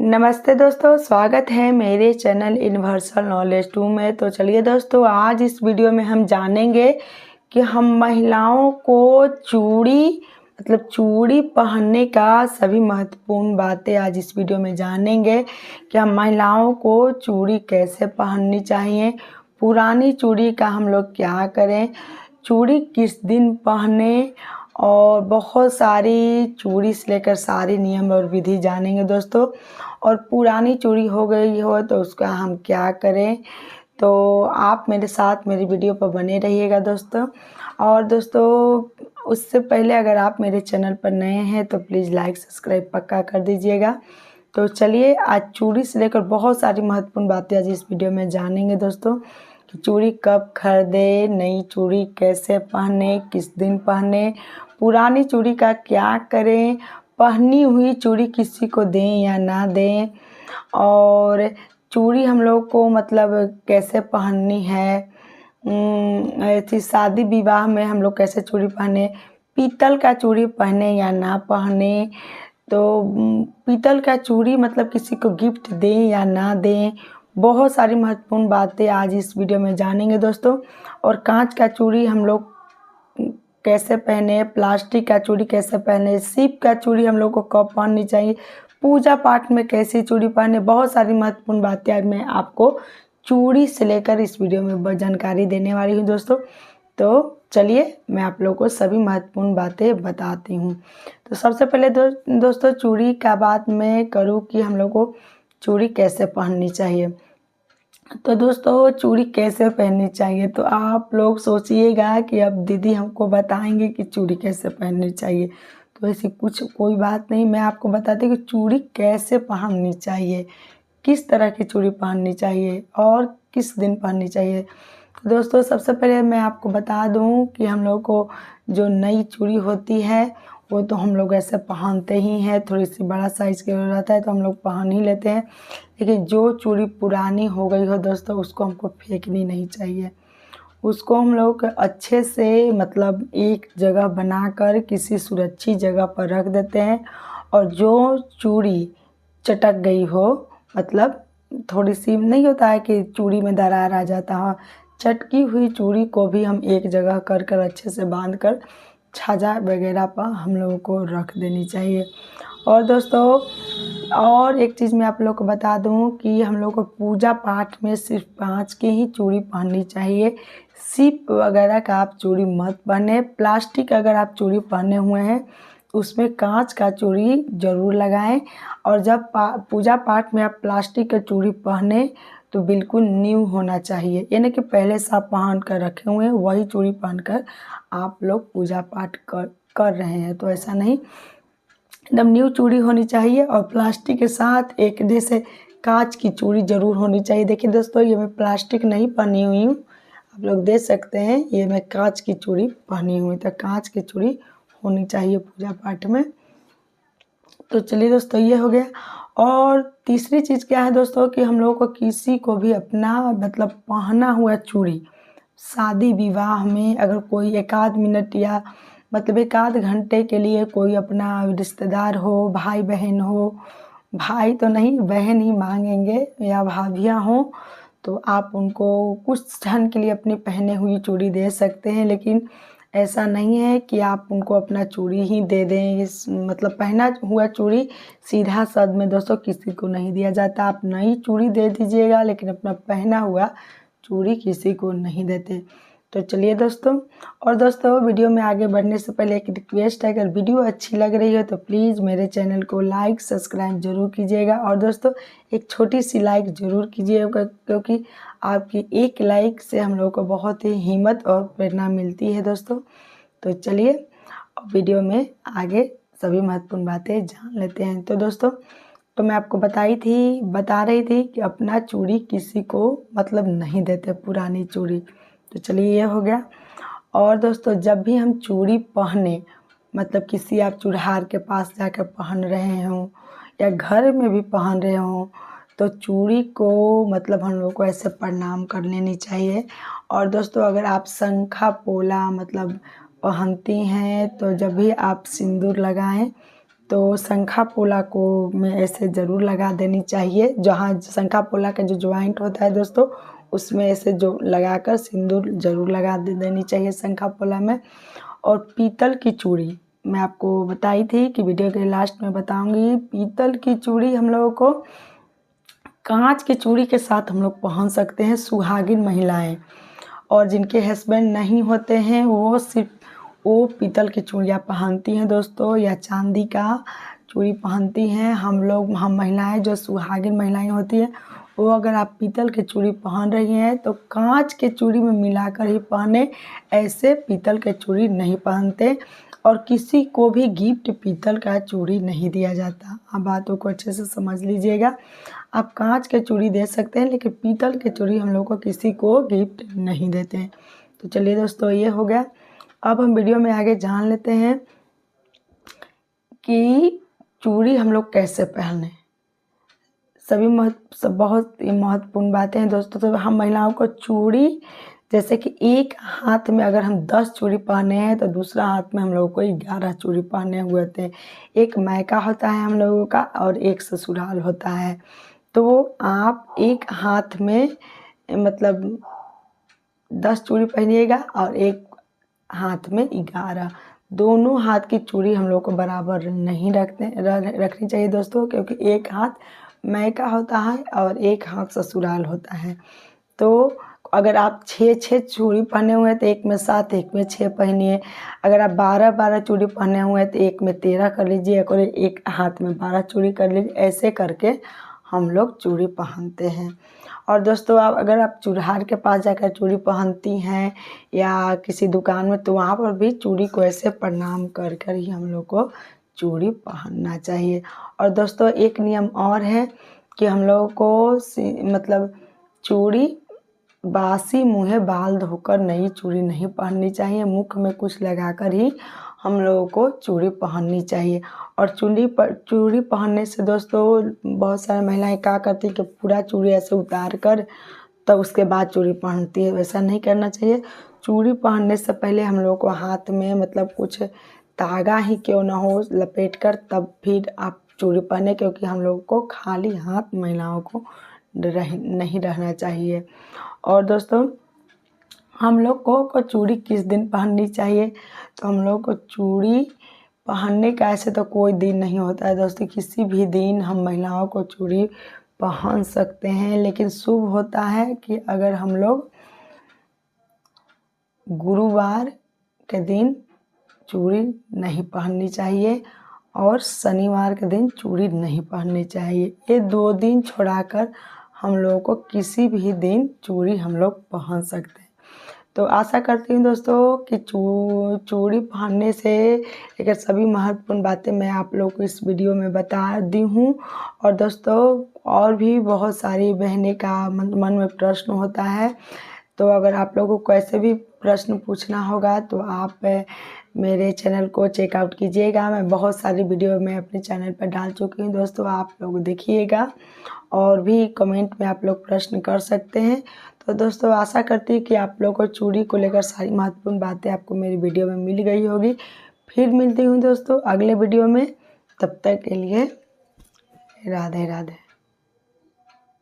नमस्ते दोस्तों, स्वागत है मेरे चैनल यूनिवर्सल नॉलेज 2 में। तो चलिए दोस्तों, आज इस वीडियो में हम जानेंगे कि हम महिलाओं को चूड़ी पहनने का सभी महत्वपूर्ण बातें आज इस वीडियो में जानेंगे कि हम महिलाओं को चूड़ी कैसे पहननी चाहिए, पुरानी चूड़ी का हम लोग क्या करें, चूड़ी किस दिन पहने और बहुत सारी चूड़ी से लेकर सारे नियम और विधि जानेंगे दोस्तों। और पुरानी चूड़ी हो गई हो तो उसका हम क्या करें। तो आप मेरे साथ मेरी वीडियो पर बने रहिएगा दोस्तों। और दोस्तों, उससे पहले अगर आप मेरे चैनल पर नए हैं तो प्लीज़ लाइक सब्सक्राइब पक्का कर दीजिएगा। तो चलिए, आज चूड़ी से लेकर बहुत सारी महत्वपूर्ण बातें आज इस वीडियो में जानेंगे दोस्तों कि चूड़ी कब खरीदे, नई चूड़ी कैसे पहने, किस दिन पहने, पुरानी चूड़ी का क्या करें, पहनी हुई चूड़ी किसी को दें या ना दें, और चूड़ी हम लोग को कैसे पहननी है, ऐसी शादी विवाह में हम लोग कैसे चूड़ी पहने, पीतल का चूड़ी पहने या ना पहने। तो पीतल का चूड़ी किसी को गिफ्ट दें या ना दें, बहुत सारी महत्वपूर्ण बातें आज इस वीडियो में जानेंगे दोस्तों। और कांच का चूड़ी हम लोग कैसे पहने, प्लास्टिक का चूड़ी कैसे पहने, सीप का चूड़ी हम लोग को कब पहननी चाहिए, पूजा पाठ में कैसी चूड़ी पहने, बहुत सारी महत्वपूर्ण बातें आज मैं आपको चूड़ी से लेकर इस वीडियो में जानकारी देने वाली हूँ दोस्तों। तो चलिए, मैं आप लोगों को सभी महत्वपूर्ण बातें बताती हूँ। तो सबसे पहले दोस्तों, चूड़ी का बात मैं करूँ कि हम लोग को चूड़ी कैसे पहननी चाहिए। तो दोस्तों, चूड़ी कैसे पहननी चाहिए, तो आप लोग सोचिएगा कि अब दीदी हमको बताएंगे कि चूड़ी कैसे पहननी चाहिए। तो ऐसी कोई बात नहीं, मैं आपको बताती हूँ कि चूड़ी कैसे पहननी चाहिए, किस तरह की चूड़ी पहननी चाहिए और किस दिन पहननी चाहिए। तो दोस्तों, सबसे पहले मैं आपको बता दूं कि हम लोग को जो नई चूड़ी होती है वो तो हम लोग ऐसे पहनते ही हैं, थोड़ी सी बड़ा साइज़ की रहता है तो हम लोग पहन ही लेते हैं। लेकिन जो चूड़ी पुरानी हो गई हो दोस्तों, उसको हमको फेंकनी नहीं चाहिए। उसको हम लोग अच्छे से एक जगह बनाकर किसी सुरक्षित जगह पर रख देते हैं। और जो चूड़ी चटक गई हो, थोड़ी सी नहीं होता है कि चूड़ी में दरार आ जाता है, चटकी हुई चूड़ी को भी हम एक जगह कर अच्छे से बांध कर छाजा वगैरह पर हम लोगों को रख देनी चाहिए। और दोस्तों, और एक चीज़ मैं आप लोग को बता दूं कि हम लोग को पूजा पाठ में सिर्फ कांच की ही चूड़ी पहननी चाहिए। सीप वगैरह का आप चूड़ी मत पहने। प्लास्टिक अगर आप चूड़ी पहने हुए हैं उसमें कांच का चूड़ी ज़रूर लगाएं। और जब पूजा पाठ में आप प्लास्टिक का चूड़ी पहने तो बिल्कुल न्यू होना चाहिए, यानी कि पहले से आप पहन कर रखे हुए हैं वही चूड़ी पहनकर आप लोग पूजा पाठ कर रहे हैं। तो ऐसा नहीं, एकदम न्यू चूड़ी होनी चाहिए। और प्लास्टिक के साथ एक जैसे कांच की चूड़ी ज़रूर होनी चाहिए। देखिए दोस्तों, ये मैं प्लास्टिक नहीं पहनी हुई हूँ, आप लोग देख सकते हैं, ये मैं कांच की चूड़ी पहनी हुई। तो कांच की चूड़ी होनी चाहिए पूजा पाठ में। तो चलिए दोस्तों, ये हो गया। और तीसरी चीज़ क्या है दोस्तों कि हम लोगों को किसी को भी अपना पहना हुआ चूड़ी शादी विवाह में अगर कोई एक आध मिनट या एक आध घंटे के लिए कोई अपना रिश्तेदार हो, भाई बहन हो, भाई तो नहीं बहन ही मांगेंगे, या भाभियाँ हो, तो आप उनको कुछ क्षण के लिए अपनी पहने हुई चूड़ी दे सकते हैं। लेकिन ऐसा नहीं है कि आप उनको अपना चूड़ी ही दे दें। इस पहना हुआ चूड़ी सीधा शब्द में दोस्तों किसी को नहीं दिया जाता। आप नई चूड़ी दे दीजिएगा लेकिन अपना पहना हुआ चूड़ी किसी को नहीं देते। तो चलिए दोस्तों, और दोस्तों, वीडियो में आगे बढ़ने से पहले एक रिक्वेस्ट है, अगर वीडियो अच्छी लग रही हो तो प्लीज़ मेरे चैनल को लाइक सब्सक्राइब जरूर कीजिएगा। और दोस्तों, एक छोटी सी लाइक ज़रूर कीजिएगा, क्योंकि आपकी एक लाइक से हम लोगों को बहुत ही हिम्मत और प्रेरणा मिलती है दोस्तों। तो चलिए वीडियो में आगे सभी महत्वपूर्ण बातें जान लेते हैं। तो दोस्तों, तो मैं आपको बता रही थी कि अपना चूड़ी किसी को नहीं देते, पुरानी चूड़ी। तो चलिए, ये हो गया। और दोस्तों, जब भी हम चूड़ी पहने, किसी आप चूड़हार के पास जाकर पहन रहे हों या घर में भी पहन रहे हों, तो चूड़ी को हम लोग को ऐसे प्रणाम कर लेनी चाहिए। और दोस्तों, अगर आप शंखा पोला पहनती हैं तो जब भी आप सिंदूर लगाएं तो शंखा पोला को में ऐसे ज़रूर लगा देनी चाहिए। जहाँ शंखा पोला का जो जॉइंट होता है दोस्तों, उसमें ऐसे जो लगाकर सिंदूर ज़रूर लगा देनी चाहिए शंखा पोला में। और पीतल की चूड़ी मैं आपको बताई थी कि वीडियो के लास्ट में बताऊंगी। पीतल की चूड़ी हम लोगों को कांच की चूड़ी के साथ हम लोग पहन सकते हैं, सुहागिन महिलाएं। और जिनके हस्बैंड नहीं होते हैं वो पीतल की चूड़ियाँ पहनती हैं दोस्तों, या चांदी का चूड़ी पहनती हैं। हम महिलाएं जो सुहागिन महिलाएं होती हैं, वो अगर आप पीतल की चूड़ी पहन रही हैं तो कांच के चूड़ी में मिलाकर ही पहने, ऐसे पीतल के चूड़ी नहीं पहनते। और किसी को भी गिफ्ट पीतल का चूड़ी नहीं दिया जाता। आप बातों को अच्छे से समझ लीजिएगा। आप कांच के चूड़ी दे सकते हैं, लेकिन पीतल के चूड़ी हम लोग को किसी को गिफ्ट नहीं देते हैं। तो चलिए दोस्तों, ये हो गया। अब हम वीडियो में आगे जान लेते हैं कि चूड़ी हम लोग कैसे पहने। बहुत ही महत्वपूर्ण बातें हैं दोस्तों। तो हम महिलाओं को चूड़ी, जैसे कि एक हाथ में अगर हम 10 चूड़ी पहने हैं तो दूसरा हाथ में हम लोगों को 11 चूड़ी पहने हुए थे। एक मायका होता है हम लोगों का और एक ससुराल होता है। तो आप एक हाथ में मतलब 10 चूड़ी पहनिएगा और एक हाथ में 11। दोनों हाथ की चूड़ी हम लोग को बराबर नहीं रखनी चाहिए दोस्तों, क्योंकि एक हाथ मायका होता है और एक हाथ ससुराल होता है। तो अगर आप 6 चूड़ी पहने हुए हैं तो एक में 7, एक में 6 पहनिए। अगर आप 12 चूड़ी पहने हुए हैं तो एक में 13 कर लीजिए और एक हाथ में 12 चूड़ी कर लीजिए। ऐसे करके हम लोग चूड़ी पहनते हैं। और दोस्तों, अगर आप चूड़ार के पास जाकर चूड़ी पहनती हैं या किसी दुकान में, तो वहाँ पर भी चूड़ी को ऐसे प्रणाम कर कर ही हम लोग को चूड़ी पहनना चाहिए। और दोस्तों, एक नियम और है कि हम लोगों को मतलब चूड़ी बासी मुँहे बाल धोकर नई चूड़ी नहीं पहननी चाहिए। मुख में कुछ लगाकर ही हम लोगों को चूड़ी पहननी चाहिए। और चूड़ी पहनने से दोस्तों, बहुत सारी महिलाएं क्या करती हैं कि पूरा चूड़ी ऐसे उतार कर तब उसके बाद चूड़ी पहनती है। वैसा नहीं करना चाहिए। चूड़ी पहनने से पहले हम लोगों को हाथ में मतलब कुछ धागा ही क्यों ना हो लपेट कर तब फिर आप चूड़ी पहने, क्योंकि हम लोगों को खाली हाथ महिलाओं को नहीं रहना चाहिए। और दोस्तों, हम लोग को चूड़ी किस दिन पहननी चाहिए, तो हम लोग को चूड़ी पहनने का ऐसे तो कोई दिन नहीं होता है दोस्तों। किसी भी दिन हम महिलाओं को चूड़ी पहन सकते हैं, लेकिन शुभ होता है कि अगर हम लोग गुरुवार के दिन चूड़ी नहीं पहननी चाहिए और शनिवार के दिन चूड़ी नहीं पहननी चाहिए। ये 2 दिन छोड़ाकर हम लोगों को किसी भी दिन चूड़ी हम लोग पहन सकते हैं। तो आशा करती हूँ दोस्तों कि चूड़ी पहनने से लेकर सभी महत्वपूर्ण बातें मैं आप लोगों को इस वीडियो में बता दी हूँ। और दोस्तों, और भी बहुत सारी बहनें का मन में प्रश्न होता है। तो अगर आप लोगों को ऐसे भी प्रश्न पूछना होगा तो आप मेरे चैनल को चेकआउट कीजिएगा। मैं बहुत सारी वीडियो में अपने चैनल पर डाल चुकी हूँ दोस्तों, आप लोग देखिएगा। और भी कमेंट में आप लोग प्रश्न कर सकते हैं। तो दोस्तों, आशा करती हूँ कि आप लोगों को चूड़ी को लेकर सारी महत्वपूर्ण बातें आपको मेरी वीडियो में मिल गई होगी। फिर मिलती हूँ दोस्तों अगले वीडियो में। तब तक के लिए राधे राधे।